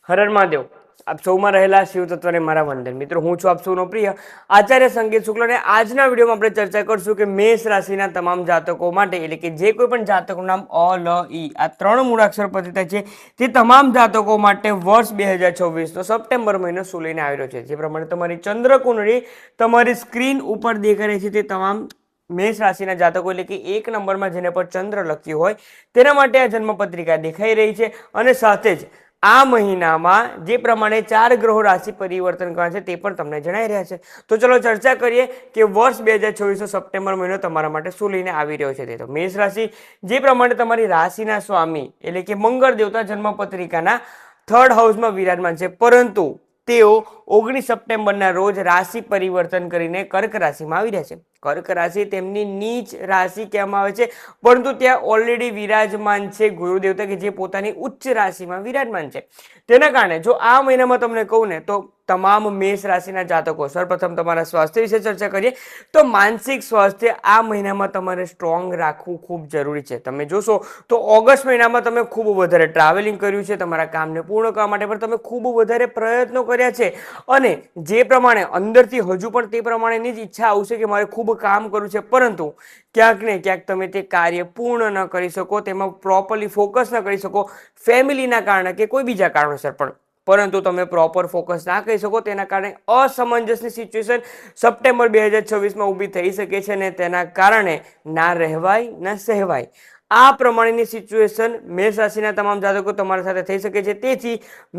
હર હર મહાદેવ। આપ સૌમાં રહેલા શિવ તત્વને મારા વંદન। મિત્રો, હું છું આપ સૌનો પ્રિય આચાર્ય સંકેત શુક્લ અને આજના વિડીયોમાં આપણે ચર્ચા કરશું કે મેષ રાશિના તમામ જાતકો માટે, એટલે કે જે કોઈ પણ જાતકનું નામ અ, લ, ઈ આ ત્રણ મૂળાક્ષર પરથી થાય છે તે તમામ જાતકો માટે વર્ષ 2026નો સપ્ટેમ્બર મહિનો શું લઈને આવી રહ્યો છે, જે પ્રમાણે તમારી ચંદ્ર કુંડળી તમારી સ્ક્રીન ઉપર દેખાઈ રહી છે તે તમામ મેષ રાશિના જાતકો, એટલે કે 1 નંબરમાં જેને પર ચંદ્ર લખ્યું હોય તેના માટે આ જન્મ પત્રિકા દેખાઈ રહી છે। અને સાથે જ આ મહિનામાં જે પ્રમાણે 4 ગ્રહો રાશિ પરિવર્તન કરે છે તે પણ તમને જણાવી રહ્યા છે। તો ચલો ચર્ચા કરીએ કે વર્ષ 2026નો સપ્ટેમ્બર મહિનો તમારા માટે શું લઈને આવી રહ્યો છે। તે તો મેષ રાશિ જે પ્રમાણે તમારી રાશિના સ્વામી એટલે કે મંગળ દેવતા જન્મ પત્રિકાના 3rd હાઉસમાં વિરાજમાન છે, પરંતુ તેઓ 19 સપ્ટેમ્બરના રોજ રાશિ પરિવર્તન કરીને કર્ક રાશિમાં આવી રહ્યા છે। કર્ક રાશિ તેમની નીચ રાશિ કહેવામાં આવે છે, પરંતુ ત્યાં ઓલરેડી વિરાજમાન છે ગુરુ દેવતા કે જે પોતાની ઉચ્ચ રાશિમાં વિરાજમાન છે। તેના કારણે જો આ મહિનામાં તમને કહું ને તો તમામ મેષ રાશિના જાતકો, સર્વપ્રથમ તમારા સ્વાસ્થ્ય વિશે ચર્ચા કરીએ તો માનસિક સ્વાસ્થ્ય આ મહિનામાં તમારે સ્ટ્રોંગ રાખવું ખૂબ જરૂરી છે। તમે જોશો તો ઓગસ્ટ મહિનામાં તમે ખૂબ વધારે ટ્રાવેલિંગ કર્યું છે, તમારા કામને પૂર્ણ કરવા માટે પણ તમે ખૂબ વધારે પ્રયત્નો કર્યા છે, અને જે પ્રમાણે અંદરથી હજુ પણ તે પ્રમાણેની જ ઈચ્છા આવશે કે મારે ખૂબ કામ કરવું છે, પરંતુ ક્યાંક ને ક્યાંક તમે તે કાર્ય પૂર્ણ ન કરી શકો, તેમાં પ્રોપરલી ફોકસ ન કરી શકો, ફેમિલીના કારણે કે કોઈ બીજા કારણોસર પણ, પરંતુ તમે પ્રોપર ફોકસ ના કરી શકો, તેના કારણે અસમંજસની સિચ્યુએશન સપ્ટેમ્બર 2026માં ઊભી થઈ શકે છે, અને તેના કારણે ના રહેવાય ના સહેવાય આ પ્રમાણેની સિચ્યુએશન મેષ રાશિના તમામ જાતકો તમારા સાથે થઈ શકે છે। તેથી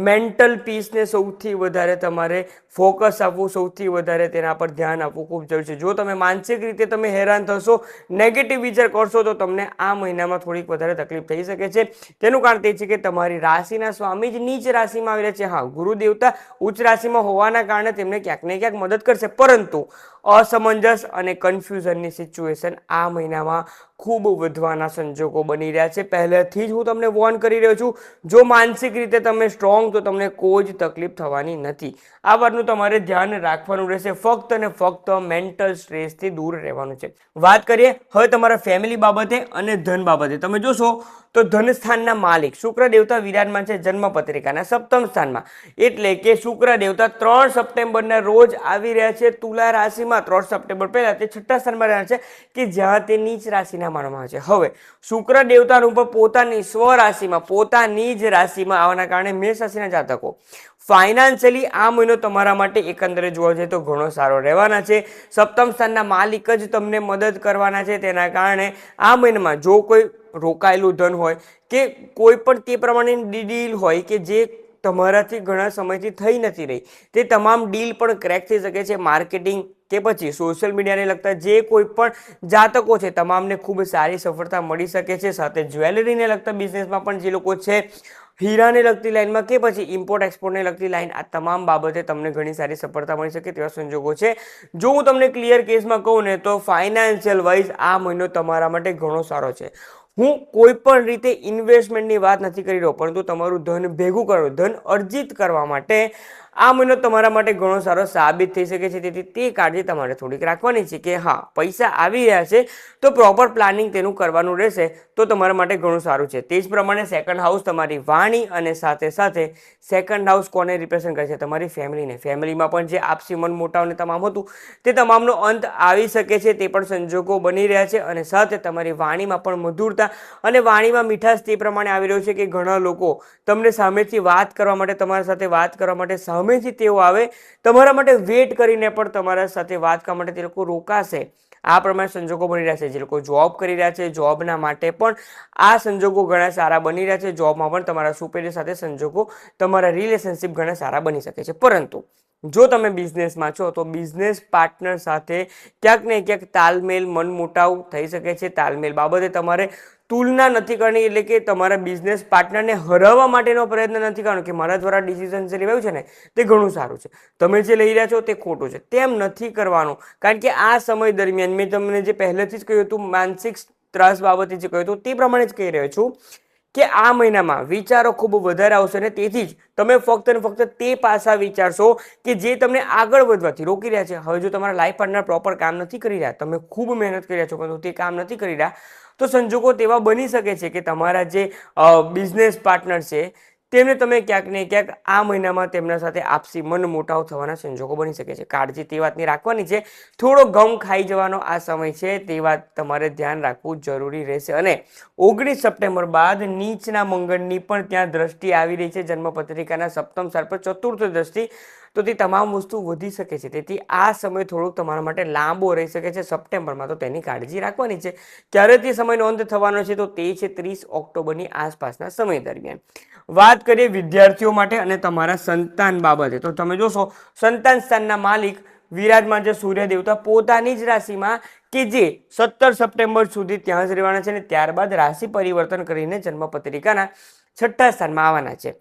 મેન્ટલ પીસને સૌથી વધારે તમારે ફોકસ આપવું, સૌથી વધારે તેના પર ધ્યાન આપવું ખૂબ જરૂરી છે। જો તમે માનસિક રીતે તમે હેરાન થશો, નેગેટિવ વિચાર કરશો, તો તમને આ મહિનામાં થોડીક વધારે તકલીફ થઈ શકે છે। તેનું કારણ તે છે કે તમારી રાશિના સ્વામી જ નીચ રાશિમાં આવેલા છે। હા, ગુરુ દેવતા ઉચ્ચ રાશિમાં હોવાના કારણે તેમને ક્યાંક ને ક્યાંક મદદ કરશે, પરંતુ અસમંજસ અને કન્ફ્યુઝનની સિચ્યુએશન આ મહિનામાં ખૂબ વધવાના સંજોગો બની રહ્યા છે। પહેલેથી જ હું તમને વોર્ન કરી રહ્યો છું, જો માનસિક રીતે તમે સ્ટ્રોંગ તો તમને કોઈ જ તકલીફ થવાની નથી। આ વાતનું તમારે ધ્યાન રાખવાનું રહેશે, ફક્ત અને ફક્ત મેન્ટલ સ્ટ્રેસથી દૂર રહેવાનું છે। વાત કરીએ હવે તમારા ફેમિલી બાબતે અને ધન બાબતે। તમે જોશો તો ધન સ્થાનના માલિક શુક્ર દેવતા વિરાજમાન છે જન્મ પત્રિકાના 7મ સ્થાનમાં, એટલે કે શુક્ર દેવતા 3 સપ્ટેમ્બરના રોજ આવી રહ્યા છે તુલા રાશિમાં। 3 સપ્ટેમ્બર પહેલા તે 6ઠા સ્થાનમાં રહ્યા છે કે જ્યાં તે નીચ રાશિના માનવામાં આવે છે। હવે શુક્ર દેવતાનું પણ પોતાની સ્વ રાશિમાં, પોતાની જ રાશિમાં આવવાના કારણે મેષ રાશિના જાતકો ફાઇનાન્શિયલી આ મહિનો તમારા માટે એકંદરે જોવા જઈએ તો ઘણો સારો રહેવાના છે। 7મ સ્થાનના માલિક જ તમને મદદ કરવાના છે, તેના કારણે આ મહિનામાં જો કોઈ રોકાયેલું ધન હોય કે કોઈ પણ તે પ્રમાણેની ડીલ હોય કે જે તમારાથી ઘણા સમયથી થઈ નથી રહી, તે તમામ ડીલ પણ ક્રેક થઈ શકે છે। માર્કેટિંગ કે પછી સોશિયલ મીડિયાને લગતા જે કોઈ પણ જાતકો છે તમામને ખૂબ સારી સફળતા મળી શકે છે। સાથે જ્વેલરીને લગતા બિઝનેસમાં પણ જે લોકો છે, હીરાને લગતી લાઈનમાં કે પછી ઇમ્પોર્ટ એક્સપોર્ટને લગતી લાઈન, આ તમામ બાબતે તમને ઘણી સારી સફળતા મળી શકે તેવા સંજોગો છે। જો હું તમને ક્લિયર કેસમાં કહું ને તો ફાઇનાન્શિયલ વાઇઝ આ મહિનો તમારા માટે ઘણો સારો છે। હું કોઈ પણ રીતે ઇન્વેસ્ટમેન્ટની વાત નથી કરી રહ્યો, પરંતુ તમારું ધન ભેગું કરો, ધન અર્જિત કરવા માટે આ મહિનો તમારા માટે ઘણો સારો સાબિત થઈ શકે છે। તેથી તે કાળજી તમારે થોડીક રાખવાની છે કે હા, પૈસા આવી રહ્યા છે તો પ્રોપર પ્લાનિંગ તેનું કરવાનું રહેશે, તો તમારા માટે ઘણું સારું છે। તે જ પ્રમાણે 2nd હાઉસ તમારી વાણી, અને સાથે સાથે 2nd હાઉસ કોને રિપ્રેઝન્ટ કરે છે? તમારી ફેમિલીને। ફેમિલીમાં પણ જે આપસી મન મોટાવને તમામ હતું તે તમામનો અંત આવી શકે છે, તે પણ સંજોગો બની રહ્યા છે। અને સાથે તમારી વાણીમાં પણ મધુરતા અને વાણીમાં મીઠાશ તે પ્રમાણે આવી રહ્યો છે કે ઘણા લોકો તમને સામેથી વાત કરવા માટે, તમારા સાથે વાત કરવા માટે સામેથી તેઓ આવે, તમારા માટે વેટ કરીને પણ તમારા સાથે વાત કરવા માટે તે લોકો રોકાશે। આ પ્રમાણે સંજોગો બની રહ્યા છે। જે લોકો જોબ કરી રહ્યા છે, જોબના માટે પણ આ સંજોગો ઘણા સારા બની રહ્યા છે। જોબમાં પણ તમારા સુપેરિયર સાથે સંજોગો, તમારા રિલેશનશિપ ઘણા સારા બની શકે છે। પરંતુ જો તમે બિઝનેસમાં છો તો બિઝનેસ પાર્ટનર સાથે ક્યાંક ને ક્યાંક તાલમેલ, મનમોટાવ થઈ શકે છે। તાલમેલ બાબતે તમારે તુલના નથી કરવાની, એટલે કે તમારા બિઝનેસ પાર્ટનરને હરાવવા માટેનો પ્રયત્ન નથી કરવાનો કે મારા દ્વારા ડિસિઝન જે લેવાયું છે ને તે ઘણું સારું છે, તમે જે લઈ રહ્યા છો તે ખોટું છે, તેમ નથી કરવાનું। કારણ કે આ સમય દરમિયાન મેં તમને જે પહેલેથી જ કહ્યું હતું, માનસિક ત્રાસ બાબતે જે કહ્યું હતું તે પ્રમાણે જ કહી રહ્યો છું કે આ મહિનામાં વિચારો ખૂબ વધારે આવશે, અને તેથી જ તમે ફક્ત ને ફક્ત તે પાસા વિચારશો કે જે તમને આગળ વધવાથી રોકી રહ્યા છે। હવે જો તમારા લાઈફ પાર્ટનર પ્રોપર કામ નથી કરી રહ્યા, તમે ખૂબ મહેનત કરી રહ્યા છો પરંતુ તે કામ નથી કરી રહ્યા, તો સંજોગો તેવા બની શકે છે કે તમારા જે બિઝનેસ પાર્ટનર છે તેમને તમે ક્યાંક ને ક્યાંક આ મહિનામાં તેમના સાથે આપસી મન મોટાવ થવાના સંજોગો બની શકે છે. કાળજી તે વાતની રાખવાની છે. થોડો ગમ ખાઈ જવાનો આ સમય છે, તે વાત તમારે ધ્યાન રાખવું જરૂરી રહેશે. અને 19 સપ્ટેમ્બર બાદ નીચના મંગળની પણ ત્યાં દ્રષ્ટિ આવી રહી છે જન્મપત્રિકાના સપ્તમ સ્થાન પર, ચતુર્થ દ્રષ્ટિ. તો તે તમામ વસ્તુ વધી શકે છે. તેથી આ સમય થોડોક તમારા માટે લાંબો રહી શકે છે સપ્ટેમ્બરમાં, તો તેની કાળજી રાખવાની છે. ક્યારે તે સમયનો અંત થવાનો છે? તો તે છે 30 ઓક્ટોબરની આસપાસના સમય દરમિયાન. વાત કરીએ વિદ્યાર્થીઓ માટે અને તમારા સંતાન બાબતે, તો તમે જોશો સંતાન સ્થાનના માલિક વિરાજમાન છે સૂર્ય દેવતા પોતાની જ રાશિમાં, કે જે 17 સપ્ટેમ્બર સુધી ત્યાં જ રહેવાના છે અને ત્યારબાદ રાશિ પરિવર્તન કરીને જન્મપત્રિકાના 6ઠ્ઠા સ્થાનમાં આવવાના છે.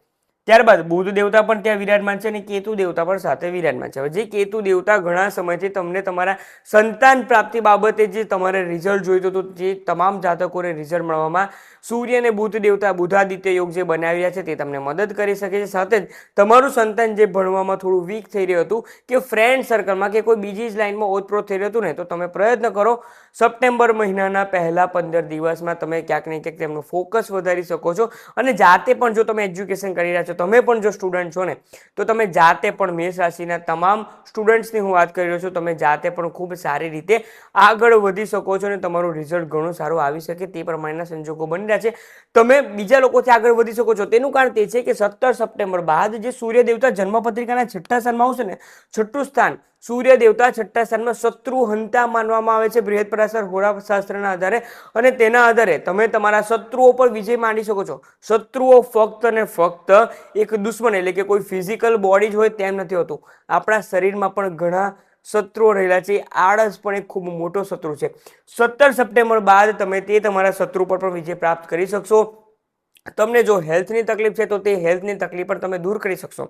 ત્યારબાદ બુધ દેવતા પણ ત્યાં વિરાજમાન છે અને કેતુ દેવતા પણ સાથે વિરાજમાન છે. હવે જે કેતુ દેવતા ઘણા સમયથી તમને તમારા સંતાન પ્રાપ્તિ બાબતે જે તમારે રિઝલ્ટ જોઈતું હતું, જે તમામ જાતકોને રિઝલ્ટ મળવામાં સૂર્ય અને બુધ દેવતા બુધાદિત્ય યોગ જે બનાવી રહ્યા છે તે તમને મદદ કરી શકે છે. સાથે જ તમારું સંતાન જે ભણવામાં થોડું વીક થઈ રહ્યું હતું, કે ફ્રેન્ડ સર્કલમાં કે કોઈ બીજી જ લાઈનમાં ઓતપ્રોત થઈ રહ્યું હતું ને, તો તમે પ્રયત્ન કરો સપ્ટેમ્બર મહિનાના પહેલા 15 દિવસમાં તમે ક્યાંક ને ક્યાંક તેમનું ફોકસ વધારી શકો છો. અને જાતે પણ જો તમે એજ્યુકેશન કરી રહ્યા છો, તમે પણ જો સ્ટુડન્ટ છો ને, તો તમે જાતે પણ મેષ રાશિના તમામ સ્ટુડન્ટ્સની હું વાત કરી રહ્યો છું, તમે જાતે પણ ખૂબ સારી રીતે આગળ વધી શકો છો અને તમારું રિઝલ્ટ ઘણું સારું આવી શકે તે પ્રમાણેના સંજોગો બની રહ્યા છે. તમે બીજા લોકોથી આગળ વધી શકો છો. તેનું કારણ તે છે કે 17 સપ્ટેમ્બર બાદ જે સૂર્ય દેવતા જન્મપત્રિકાના 6ઠ્ઠા સ્થાનમાં આવશે ને, 6ઠ્ઠું સ્થાન સૂર્ય દેવતા 6ઠ્ઠા સ્થાનમાં શત્રુ હંતા માનવામાં આવે છે બૃહસ્પતિ હોરાશાસ્ત્રના આધારે, અને તેના આધારે તમે તમારા શત્રુઓ પર વિજય માંડી શકો છો. શત્રુઓ ફક્ત ને ફક્ત એક દુશ્મન એટલે કે કોઈ ફિઝિકલ બોડી જ હોય તેમ નથી હોતું. આપણા શરીરમાં પણ ઘણા શત્રુઓ રહેલા છે. આળસ પણ એક ખૂબ મોટો શત્રુ છે. 17 સપ્ટેમ્બર બાદ તમે તે તમારા શત્રુ પર પણ વિજય પ્રાપ્ત કરી શકશો. તમને જો હેલ્થની તકલીફ છે તો તે હેલ્થની તકલીફ પણ તમે દૂર કરી શકશો.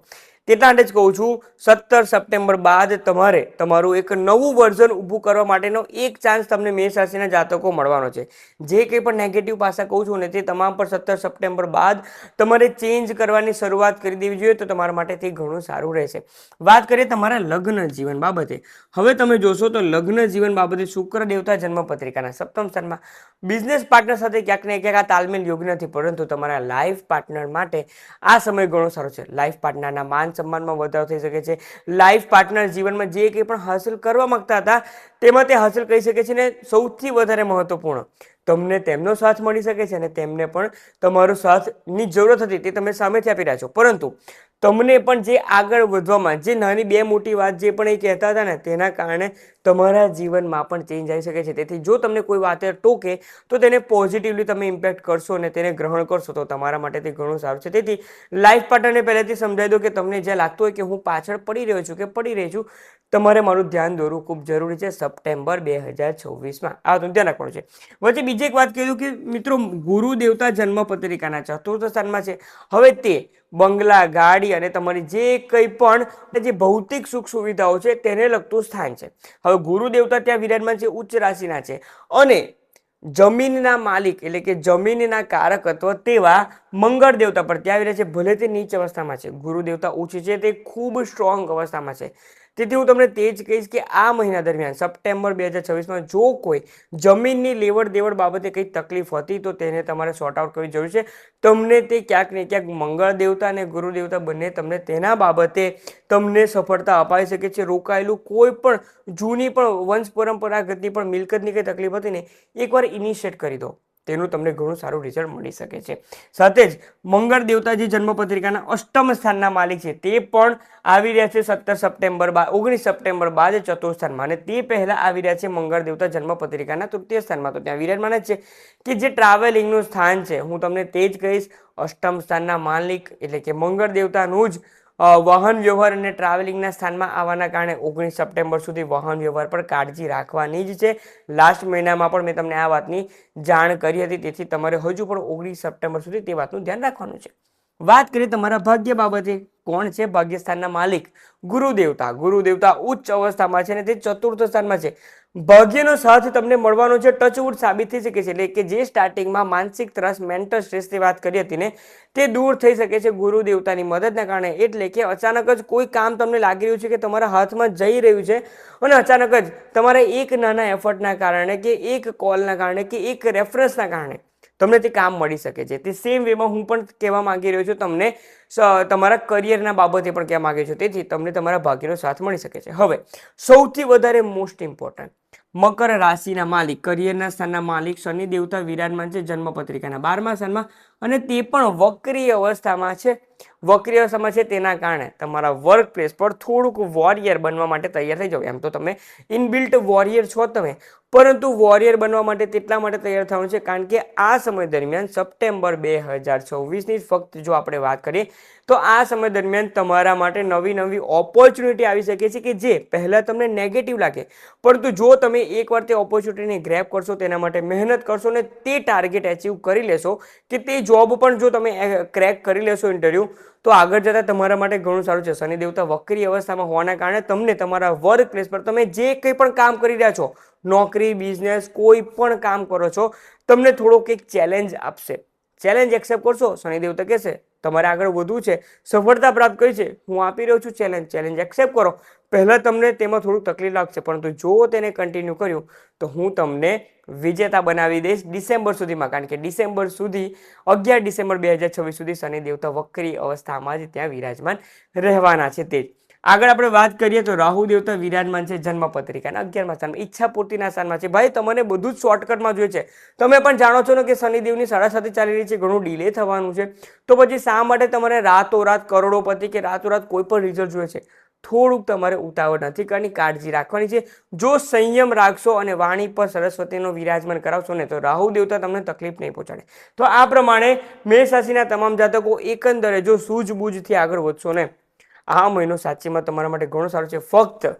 તેટલા માટે જ કહું છું 17 સપ્ટેમ્બર બાદ તમારે તમારું એક નવું વર્ઝન ઊભું કરવા માટેનો એક ચાન્સ તમને મેષ રાશિના જાતકો મળવાનો છે. જે કંઈ પણ નેગેટિવ પાસા કહું છું ને, તે તમામ પર 17 સપ્ટેમ્બર બાદ તમારે ચેન્જ કરવાની શરૂઆત કરી દેવી જોઈએ, તો તમારા માટે તે ઘણું સારું રહેશે. વાત કરીએ તમારા લગ્ન જીવન બાબતે. હવે તમે જોશો તો લગ્ન જીવન બાબતે શુક્ર દેવતા જન્મપત્રિકાના સપ્તમ સ્થાનમાં બિઝનેસ પાર્ટનર સાથે ક્યાંક ને ક્યાંક આ તાલમેલ યોગ્ય નથી, પરંતુ તમારા લાઈફ પાર્ટનર માટે આ સમય ઘણો સારો છે. લાઈફ પાર્ટનરના માન સન્માનમાં વધારો થઈ શકે છે. લાઈફ પાર્ટનર જીવનમાં જે કંઈ પણ હાંસલ કરવા માંગતા હતા તેમાં તે હાંસલ કરી શકે છે. ને સૌથી વધારે મહત્વપૂર્ણ, તમને તેમનો સાથ મળી શકે છે અને તેમને પણ તમારો સાથની જરૂરત હતી તે તમે સામેથી આપી રહ્યા છો. પરંતુ તમને પણ જે આગળ વધવામાં જે નાની બે મોટી વાત જે પણ એ કહેતા હતા ને, તેના કારણે તમારા જીવનમાં પણ ચેન્જ આવી શકે છે. તેથી જો તમને કોઈ વાતે ટોકે તો તેને પોઝિટિવલી તમે ઇમ્પેક્ટ કરશો અને તેને ગ્રહણ કરશો, તો તમારા માટે તે ઘણું સારું છે. તેથી લાઈફ પાર્ટનરને પહેલેથી સમજાવી દો કે તમને જ્યાં લાગતું હોય કે હું પાછળ પડી રહ્યો છું કે પડી રહી છું, તમારે મારું ધ્યાન દોરવું ખૂબ જરૂરી છે સપ્ટેમ્બર 2026માં. આ તો ધ્યાન રાખવાનું છે. વચ્ચે બીજી એક વાત કહ્યું કે મિત્રો ગુરુ દેવતા જન્મપત્રિકાના 4થ સ્થાનમાં છે. હવે તે બંગલા, ગાડી અને તમારી જે કંઈ પણ જે ભૌતિક સુખ સુવિધાઓ છે તેને લગતું સ્થાન છે. હવે ગુરુ દેવતા ત્યાં વિરાજમાન છે, ઉચ્ચ રાશિના છે, અને જમીનના માલિક એટલે કે જમીનના કારકત્વ તેવા મંગળ દેવતા પર ત્યાં વિરાજે છે. ભલે તે નીચ અવસ્થામાં છે, ગુરુ દેવતા ઉચ્ચ છે, તે ખૂબ સ્ટ્રોંગ અવસ્થામાં છે. તેથી હું તમને તે જ કહીશ કે આ મહિના દરમિયાન સપ્ટેમ્બર 2026માં જો કોઈ જમીનની લેવડ દેવડ બાબતે કંઈ તકલીફ હતી તો તેને તમારે સોર્ટ આઉટ કરવી જરૂર છે. તમને તે ક્યાંક ને ક્યાંક મંગળ દેવતા અને ગુરુ દેવતા બંને તમને તેના બાબતે તમને સફળતા અપાઈ શકે છે. રોકાયેલું કોઈ પણ જૂની પણ વંશ પરંપરાગતની પણ મિલકતની કંઈ તકલીફ હતી ને, એકવાર ઇનિશિયેટ કરી દો, તેનું તમને ઘણું સારું રિઝલ્ટ મળી શકે છે. સાથે જ મંગળ દેવતા જે જન્મપત્રિકાના અષ્ટમ સ્થાનના માલિક છે તે પણ આવી રહ્યા છે 19 સપ્ટેમ્બર બાદ ચતુર્થ સ્થાનમાં, અને તે પહેલા આવી રહ્યા છે મંગળ દેવતા જન્મપત્રિકાના તૃતીય સ્થાનમાં. તો ત્યાં વિરાજમાન જ છે કે જે ટ્રાવેલિંગનું સ્થાન છે. હું તમને તે જ કહીશ, અષ્ટમ સ્થાનના માલિક એટલે કે મંગળ દેવતાનું જ વાહન વ્યવહાર અને ટ્રાવેલિંગના સ્થાનમાં આવવાના કારણે 19 સપ્ટેમ્બર સુધી વાહન વ્યવહાર પર કાળજી રાખવાની જ છે. લાસ્ટ મહિનામાં પણ મેં તમને આ વાતની જાણ કરી હતી, તેથી તમારે હજુ પણ 19 સપ્ટેમ્બર સુધી તે વાતનું ધ્યાન રાખવાનું છે. વાત કરીએ તમારા ભાગ્ય બાબતે. કોણ છે ભાગ્યસ્થાનના માલિક? ગુરુ દેવતા. ગુરુ દેવતા ઉચ્ચ અવસ્થામાં છે અને તે ચતુર્થ સ્થાનમાં છે. ભાગ્યનો સાથ તમને મળવાનો છે. ટચવુડ સાબિત થઈ શકે છે. એટલે કે જે સ્ટાર્ટિંગમાં માનસિક ત્રાસ, મેન્ટલ સ્ટ્રેસની વાત કરી હતી ને, તે દૂર થઈ શકે છે ગુરુ દેવતાની મદદના કારણે. એટલે કે અચાનક જ કોઈ કામ તમને લાગી રહ્યું છે કે તમારા હાથમાં જઈ રહ્યું છે, અને અચાનક જ તમારા એક નાના એફર્ટના કારણે કે એક કોલના કારણે કે એક રેફરન્સના કારણે તમને તે કામ મળી શકે છે. તે સેમ વેમાં હું પણ કહેવા માંગી રહ્યો છું તમને તમારા કરિયરના બાબતે પણ કહેવા માંગ્યો છું. તેથી તમને તમારા ભાગ્યનો સાથ મળી શકે છે. હવે સૌથી વધારે મોસ્ટ ઇમ્પોર્ટન્ટ, મકર રાશિના માલિક, કરિયરના સ્થાનના માલિક શનિ દેવતા વિરાજમાન છે જન્મ પત્રિકાના 12મા સ્થાનમાં, અને તે પણ વક્રી અવસ્થામાં છે. વક્રી અવસ્થામાં છે તેના કારણે તમારા વર્ક પ્લેસ પર થોડુંક વોરિયર બનવા માટે તૈયાર થઈ જાઓ. એમ તો તમે ઇનબિલ્ટ વોરિયર છો તમે, પરંતુ વોરિયર બનવા માટે તેટલા માટે તૈયાર થવાનું છે કારણ કે આ સમય દરમિયાન સપ્ટેમ્બર 2024ની ફક્ત જો આપણે વાત કરીએ તો આ સમય દરમિયાન તમારા માટે નવી નવી ઓપોર્ચ્યુનિટી આવી શકે છે કે જે પહેલાં તમને નેગેટિવ લાગે, પરંતુ જો તમે એકવાર તે ઓપોર્ચ્યુનિટીને ગ્રેબ કરશો, તેના માટે મહેનત કરશો ને તે ટાર્ગેટ એચીવ કરી લેશો કે તે જોબ પણ જો તમે ક્રેક કરી લેશો ઇન્ટરવ્યૂ, તો આગળ જતાં તમારા માટે ઘણું સારું છે. શનિ દેવતા વક્રી અવસ્થામાં હોવાના કારણે તમને તમારા વર્ક પ્લેસ પર તમે જે કંઈ પણ કામ કરી રહ્યા છો, નોકરી, બિઝનેસ, કોઈ પણ કામ કરો છો, તમને થોડોક એક ચેલેન્જ આપશે. ચેલેન્જ એક્સેપ્ટ કરશો, શનિ દેવતા કહેશે તમારે આગળ વધવું છે, સફળતા પ્રાપ્ત કરી છે, હું આપી રહ્યો છું ચેલેન્જ એક્સેપ્ટ કરો. પહેલાં તમને તેમાં થોડુંક તકલીફ લાગશે, પરંતુ જો તેને કન્ટિન્યુ કર્યું તો હું તમને વિજેતા બનાવી દઈશ ડિસેમ્બર સુધીમાં. કારણ કે ડિસેમ્બર સુધી 11 ડિસેમ્બર 2026 સુધી શનિ દેવતા વક્રી અવસ્થામાં જ ત્યાં વિરાજમાન રહેવાના છે. તે આગળ આપણે વાત કરીએ તો રાહુ દેવતા વિરાજમાન છે જન્મ પત્રિકાના 11મા સ્થાનમાં, ઈચ્છા પૂર્તિના સ્થાનમાં છે. ભાઈ તમને બધું જ શોર્ટકટમાં જોઈએ છે. તમે પણ જાણો છો ને કે શનિદેવની 7.5 ચાલી રહી છે, ઘણું ડિલે થવાનું છે. તો પછી શા માટે તમારે રાતોરાત કરોડોપતિ કે રાતોરાત કોઈ પણ રિઝલ્ટ જોઈએ છે? થોડુંક તમારે ઉતાવળ નથી કરવાની, કાળજી રાખવાની છે. જો સંયમ રાખશો અને વાણી પર સરસ્વતીનો વિરાજમાન કરાવશો ને તો રાહુ દેવતા તમને તકલીફ નહીં પહોંચાડે. તો આ પ્રમાણે મેષ રાશિના તમામ જાતકો એકંદરે જો સૂઝબૂઝથી આગળ વધશો ને, આ મહિનો સાચીમાં તમારા માટે ઘણો સારો છે. ફક્ત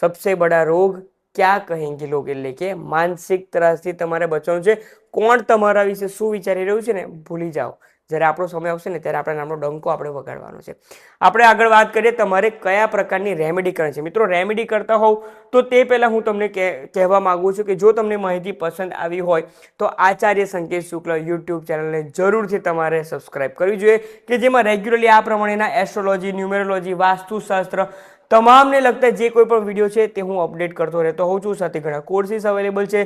સબસે બડા રોગ ક્યાં કહેંગે લોગ, એટલે કે માનસિક ત્રાસથી તમારે બચવાનું છે. કોણ તમારા વિશે શું વિચારી રહ્યું છે ને ભૂલી જાઓ. જ્યારે આપણો સમય આવશે ને ત્યારે આપણા નામનો ડંકો આપણે વગાડવાનો છે. આપણે આગળ વાત કરીએ તમારે કયા પ્રકારની રેમેડી કરવાની છે. મિત્રો, રેમેડી કરતા હોવ તો તે પહેલાં હું તમને કહેવા માગું છું કે જો તમને માહિતી પસંદ આવી હોય તો આચાર્ય સંકેત શુક્લ યુટ્યુબ ચેનલને જરૂરથી તમારે સબસ્ક્રાઇબ કરવી જોઈએ, કે જેમાં રેગ્યુલરલી આ પ્રમાણેના એસ્ટ્રોલોજી, ન્યુમેરોલોજી, વાસ્તુશાસ્ત્ર તમામને લગતા જે કોઈ પણ વિડીયો છે તે હું અપડેટ કરતો રહેતો હોઉં છું. સાથે ઘણા કોર્સિસ અવેલેબલ છે.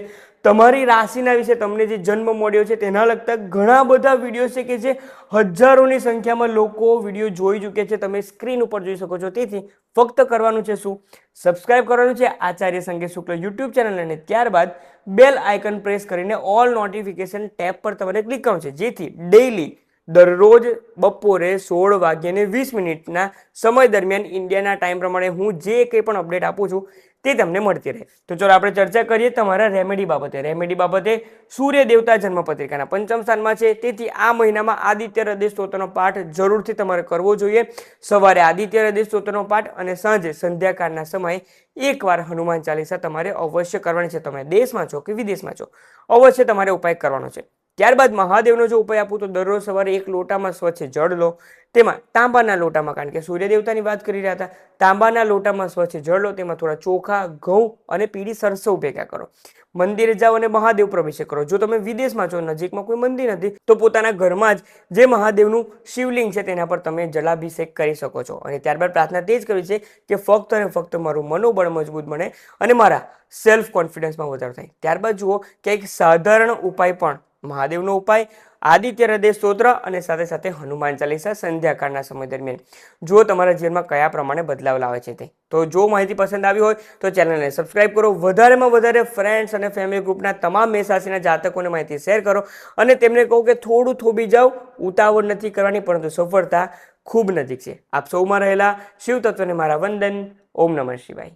તમારી રાશિના વિશે તમને જે જન્મ મળ્યો છે તેના લગતા ઘણા બધા વિડીયો છે કે જે હજારોની સંખ્યામાં લોકો વિડીયો જોઈ ચૂક્યા છે. તમે સ્ક્રીન ઉપર જોઈ શકો છો. તેથી ફક્ત કરવાનું છે શું? સબસ્ક્રાઇબ કરવાનું છે આચાર્ય સંકેત શુક્લ યુટ્યુબ ચેનલ, અને ત્યારબાદ બેલ આઇકન પ્રેસ કરીને ઓલ નોટિફિકેશન ટેબ પર તમારે ક્લિક કરવાનું છે, જેથી ડેઇલી દરરોજ બપોરે 16:20 સમય દરમિયાન ઇન્ડિયાના ટાઈમ પ્રમાણે હું જે કંઈ પણ અપડેટ આપું છું તે તમને મળતી રહે. તો ચલો આપણે ચર્ચા કરીએ તમારા રેમેડી બાબતે. રેમેડી બાબતે સૂર્ય દેવતા જન્મ પત્રિકાના 5મ સ્થાનમાં છે. તેથી આ મહિનામાં આદિત્ય હૃદય સ્તોત્રનો પાઠ જરૂરથી તમારે કરવો જોઈએ. સવારે આદિત્ય હૃદય સ્તોત્રનો પાઠ અને સાંજે સંધ્યાકાળના સમયે એકવાર હનુમાન ચાલીસા તમારે અવશ્ય કરવાની છે. તમે દેશમાં છો કે વિદેશમાં છો, અવશ્ય તમારે ઉપાય કરવાનો છે. ત્યારબાદ મહાદેવનો જો ઉપાય આપું તો દરરોજ સવારે 1 લોટામાં સ્વચ્છ જળ લો. તેમાં તાંબાના લોટામાં, કારણ કે સૂર્ય દેવતાની વાત કરી રહ્યા હતા, તાંબાના લોટામાં સ્વચ્છ જળ લો. તેમાં થોડા ચોખા, ઘઉં અને પીળી સરસવ ભેગા કરો. મંદિરે જાઓ અને મહાદેવ પ્રવેશ કરો. જો તમે વિદેશમાં છો, નજીકમાં કોઈ મંદિર નથી, તો પોતાના ઘરમાં જ જે મહાદેવનું શિવલિંગ છે તેના પર તમે જલાભિષેક કરી શકો છો. અને ત્યારબાદ પ્રાર્થના તે જ કરવી છે કે ફક્ત અને ફક્ત મારું મનોબળ મજબૂત બને અને મારા સેલ્ફ કોન્ફિડન્સમાં વધારો થાય. ત્યારબાદ જુઓ કે એક સાધારણ ઉપાય પણ, મહાદેવનો ઉપાય, આદિત્ય હૃદય સ્તોત્ર અને સાથે સાથે હનુમાન ચાલીસા સંધ્યાકાળના સમય દરમિયાન, જો તમારા જીવનમાં કયા પ્રમાણે બદલાવ લાવે છે તે. તો જો માહિતી પસંદ આવી હોય તો ચેનલને સબસ્ક્રાઇબ કરો. વધારેમાં વધારે ફ્રેન્ડ્સ અને ફેમિલી ગ્રુપના તમામ મેષ રાશિના જાતકોને માહિતી શેર કરો અને તેમને કહો કે થોડું થોભી જાઓ. ઉતાવળ નથી કરવાની, પરંતુ સફળતા ખૂબ નજીક છે. આપ સૌમાં રહેલા શિવ તત્વને મારા વંદન. ઓમ નમઃ શિવાય.